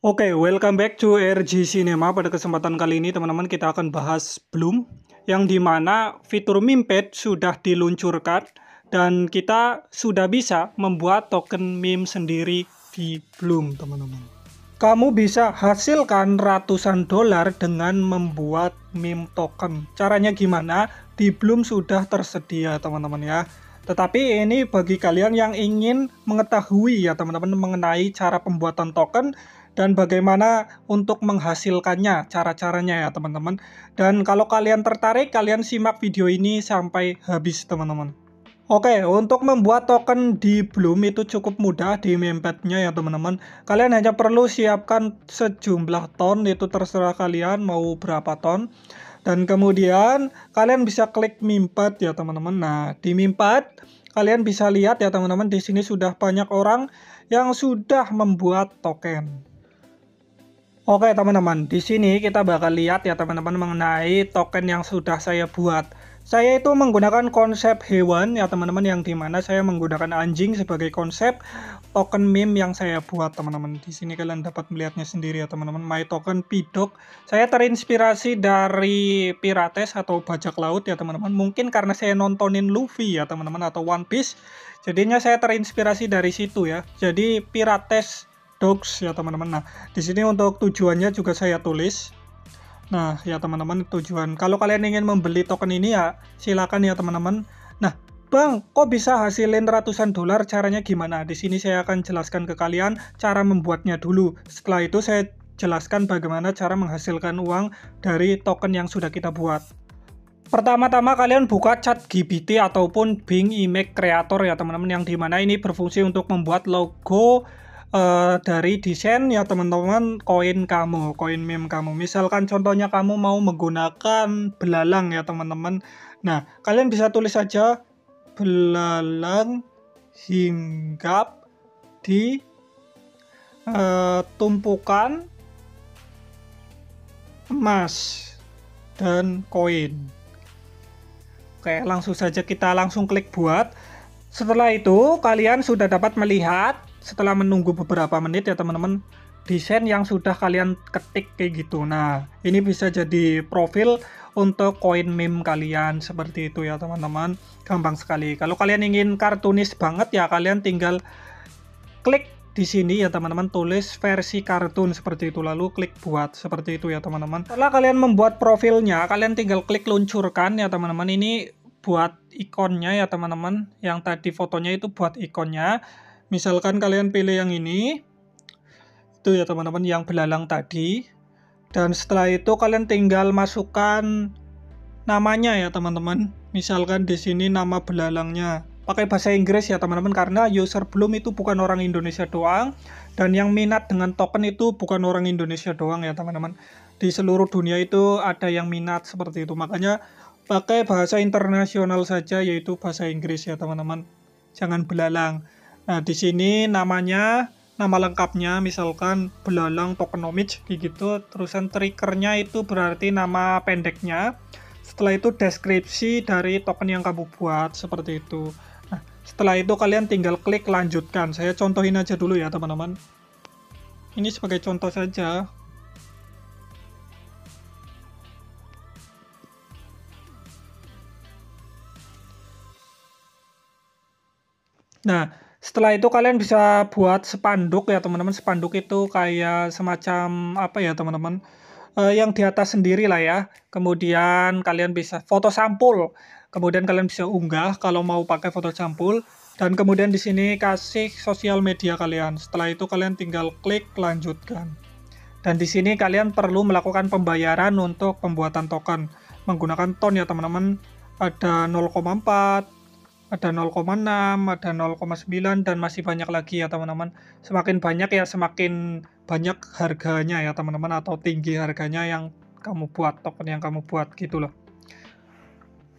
Oke, welcome back to RG Cinema. Pada kesempatan kali ini teman-teman kita akan bahas Bloom yang dimana fitur meme pad sudah diluncurkan dan kita sudah bisa membuat token meme sendiri di Bloom, teman-teman. Kamu bisa hasilkan ratusan dolar dengan membuat meme token. Caranya gimana? Di Bloom sudah tersedia, teman-teman ya. Tetapi ini bagi kalian yang ingin mengetahui ya teman-teman mengenai cara pembuatan token dan bagaimana untuk menghasilkannya, cara-caranya ya teman-teman. Dan kalau kalian tertarik, kalian simak video ini sampai habis teman-teman. Oke, untuk membuat token di Bloom itu cukup mudah di mempadnya ya teman-teman. Kalian hanya perlu siapkan sejumlah ton, itu terserah kalian mau berapa ton. Dan kemudian kalian bisa klik memepad ya teman-teman. Nah, di memepad kalian bisa lihat ya teman-teman, di sini sudah banyak orang yang sudah membuat token. Oke teman-teman, di sini kita bakal lihat ya teman-teman mengenai token yang sudah saya buat. Saya itu menggunakan konsep hewan ya teman-teman, yang dimana saya menggunakan anjing sebagai konsep token meme yang saya buat teman-teman. Di sini kalian dapat melihatnya sendiri ya teman-teman. My token Pidog. Saya terinspirasi dari Pirates atau bajak laut ya teman-teman. Mungkin karena saya nontonin Luffy ya teman-teman atau One Piece. Jadinya saya terinspirasi dari situ ya. Jadi Pirates Dogs ya teman-teman. Nah, di sini untuk tujuannya juga saya tulis. Nah, ya teman-teman, tujuan. Kalau kalian ingin membeli token ini ya silakan ya teman-teman. Nah, Bang, kok bisa hasilin ratusan dolar? Caranya gimana? Di sini saya akan jelaskan ke kalian cara membuatnya dulu. Setelah itu saya jelaskan bagaimana cara menghasilkan uang dari token yang sudah kita buat. Pertama-tama kalian buka ChatGPT ataupun Bing Image Creator ya teman-teman, yang dimana ini berfungsi untuk membuat logo dari desain ya teman-teman, koin kamu, koin meme kamu. Misalkan contohnya kamu mau menggunakan belalang ya teman-teman. Nah, kalian bisa tulis saja belalang hinggap di tumpukan emas dan koin. Oke, langsung saja kita langsung klik buat. Setelah itu kalian sudah dapat melihat setelah menunggu beberapa menit ya teman-teman, desain yang sudah kalian ketik kayak gitu. Nah, ini bisa jadi profil untuk koin meme kalian seperti itu ya teman-teman. Gampang sekali. Kalau kalian ingin kartunis banget ya kalian tinggal klik di sini ya teman-teman, tulis versi kartun seperti itu, lalu klik buat seperti itu ya teman-teman. Setelah kalian membuat profilnya, kalian tinggal klik luncurkan ya teman-teman. Ini buat ikonnya ya teman-teman, yang tadi fotonya itu buat ikonnya. Misalkan kalian pilih yang ini, itu ya teman-teman, yang belalang tadi. Dan setelah itu kalian tinggal masukkan namanya ya teman-teman. Misalkan di sini nama belalangnya pakai bahasa Inggris ya teman-teman, karena user Bloom itu bukan orang Indonesia doang, dan yang minat dengan token itu bukan orang Indonesia doang ya teman-teman. Di seluruh dunia itu ada yang minat seperti itu, makanya pakai bahasa internasional saja, yaitu bahasa Inggris ya teman-teman. Jangan belalang. Nah, di sini namanya, nama lengkapnya misalkan belalang tokenomics kayak gitu, terusan triggernya itu berarti nama pendeknya. Setelah itu deskripsi dari token yang kamu buat seperti itu. Nah, setelah itu kalian tinggal klik lanjutkan. Saya contohin aja dulu ya teman-teman. Ini sebagai contoh saja. Nah, setelah itu kalian bisa buat spanduk ya teman-teman. Spanduk itu kayak semacam apa ya teman-teman, yang di atas sendiri lah ya. Kemudian kalian bisa foto sampul. Kemudian kalian bisa unggah kalau mau pakai foto sampul. Dan kemudian di sini kasih sosial media kalian. Setelah itu kalian tinggal klik lanjutkan. Dan di sini kalian perlu melakukan pembayaran untuk pembuatan token menggunakan ton ya teman-teman. Ada 0,4, ada 0,6, ada 0,9, dan masih banyak lagi ya teman-teman. Semakin banyak ya semakin banyak harganya ya teman-teman, atau tinggi harganya yang kamu buat, token yang kamu buat gitu loh.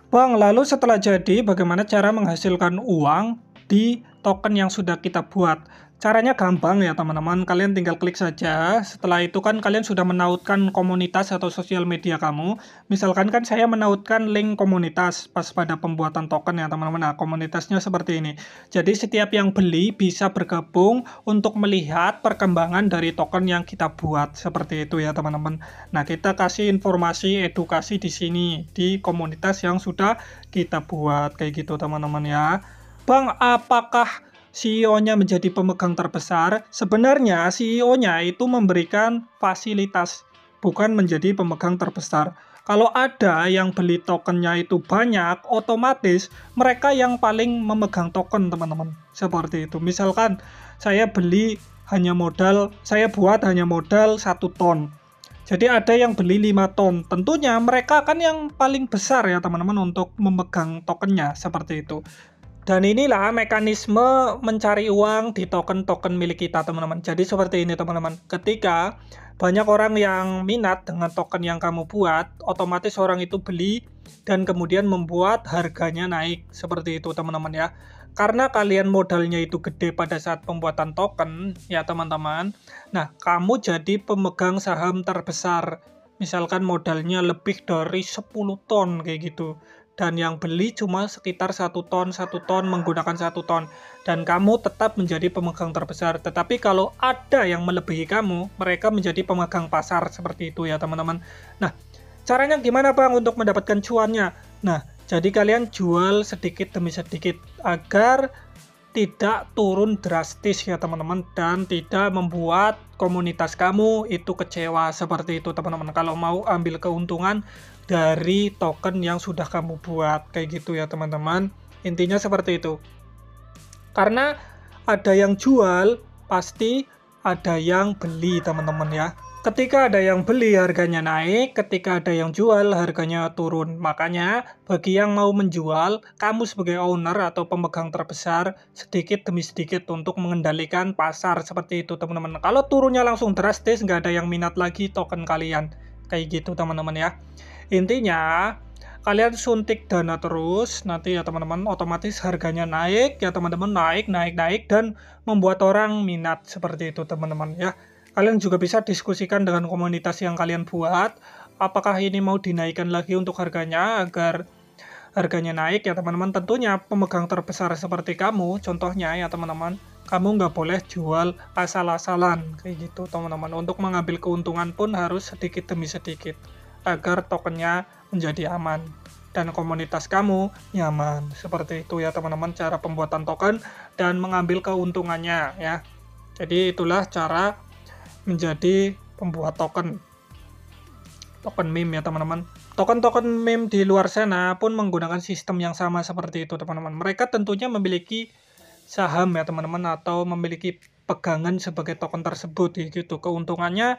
Bang, lalu setelah jadi bagaimana cara menghasilkan uang di token yang sudah kita buat? Caranya gampang ya teman-teman, kalian tinggal klik saja. Setelah itu kan kalian sudah menautkan komunitas atau sosial media kamu. Misalkan kan saya menautkan link komunitas pas pada pembuatan token ya teman-teman. Nah, komunitasnya seperti ini. Jadi setiap yang beli bisa bergabung untuk melihat perkembangan dari token yang kita buat. Seperti itu ya teman-teman. Nah, kita kasih informasi edukasi di sini di komunitas yang sudah kita buat kayak gitu teman-teman ya. Bang, apakah CEO-nya menjadi pemegang terbesar? Sebenarnya CEO-nya itu memberikan fasilitas, bukan menjadi pemegang terbesar. Kalau ada yang beli tokennya itu banyak, otomatis mereka yang paling memegang token, teman-teman. Seperti itu. Misalkan saya buat hanya modal 1 ton. Jadi ada yang beli 5 ton. Tentunya mereka kan yang paling besar ya teman-teman untuk memegang tokennya, seperti itu. Dan inilah mekanisme mencari uang di token-token milik kita, teman-teman. Jadi seperti ini, teman-teman. Ketika banyak orang yang minat dengan token yang kamu buat, otomatis orang itu beli dan kemudian membuat harganya naik. Seperti itu, teman-teman ya. Karena kalian modalnya itu gede pada saat pembuatan token, ya teman-teman. Nah, kamu jadi pemegang saham terbesar. Misalkan modalnya lebih dari 10 ton kayak gitu. Dan yang beli cuma sekitar 1 ton menggunakan 1 ton. Dan kamu tetap menjadi pemegang terbesar. Tetapi kalau ada yang melebihi kamu, mereka menjadi pemegang pasar seperti itu ya teman-teman. Nah, caranya gimana Bang untuk mendapatkan cuannya? Nah, jadi kalian jual sedikit demi sedikit agar tidak turun drastis ya teman-teman, dan tidak membuat komunitas kamu itu kecewa seperti itu teman-teman. Kalau mau ambil keuntungan dari token yang sudah kamu buat kayak gitu ya teman-teman. Intinya seperti itu. Karena ada yang jual, pasti ada yang beli teman-teman ya. Ketika ada yang beli harganya naik, ketika ada yang jual harganya turun. Makanya bagi yang mau menjual, kamu sebagai owner atau pemegang terbesar sedikit demi sedikit untuk mengendalikan pasar seperti itu teman-teman. Kalau turunnya langsung drastis, nggak ada yang minat lagi token kalian. Kayak gitu teman-teman ya. Intinya kalian suntik dana terus, nanti ya teman-teman otomatis harganya naik ya teman-teman, naik dan membuat orang minat seperti itu teman-teman ya. Kalian juga bisa diskusikan dengan komunitas yang kalian buat, apakah ini mau dinaikkan lagi untuk harganya agar harganya naik ya teman-teman. Tentunya pemegang terbesar seperti kamu, contohnya ya teman-teman, kamu nggak boleh jual asal-asalan kayak gitu teman-teman. Untuk mengambil keuntungan pun harus sedikit demi sedikit agar tokennya menjadi aman dan komunitas kamu nyaman. Seperti itu ya teman-teman cara pembuatan token dan mengambil keuntungannya ya. Jadi itulah cara menjadi pembuat token meme ya teman-teman. Token-token meme di luar sana pun menggunakan sistem yang sama seperti itu teman-teman. Mereka tentunya memiliki saham ya teman-teman, atau memiliki pegangan sebagai token tersebut gitu. Keuntungannya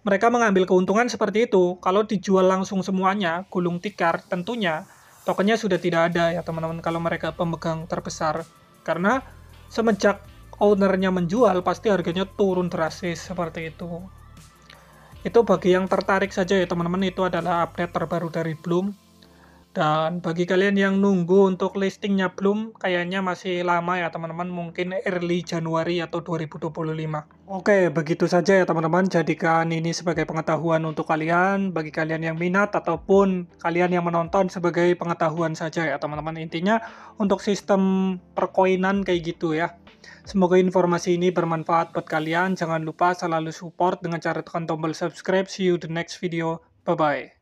mereka mengambil keuntungan seperti itu. Kalau dijual langsung semuanya gulung tikar, tentunya tokennya sudah tidak ada ya teman-teman kalau mereka pemegang terbesar. Karena semenjak ownernya menjual pasti harganya turun drastis seperti itu. Itu bagi yang tertarik saja ya teman-teman, itu adalah update terbaru dari Bloom. Dan bagi kalian yang nunggu untuk listingnya Bloom, kayaknya masih lama ya teman-teman, mungkin early Januari atau 2025. Oke, begitu saja ya teman-teman, jadikan ini sebagai pengetahuan untuk kalian, bagi kalian yang minat ataupun kalian yang menonton sebagai pengetahuan saja ya teman-teman. Intinya untuk sistem perkoinan kayak gitu ya. Semoga informasi ini bermanfaat buat kalian. Jangan lupa selalu support dengan cara tekan tombol subscribe. See you the next video. Bye-bye.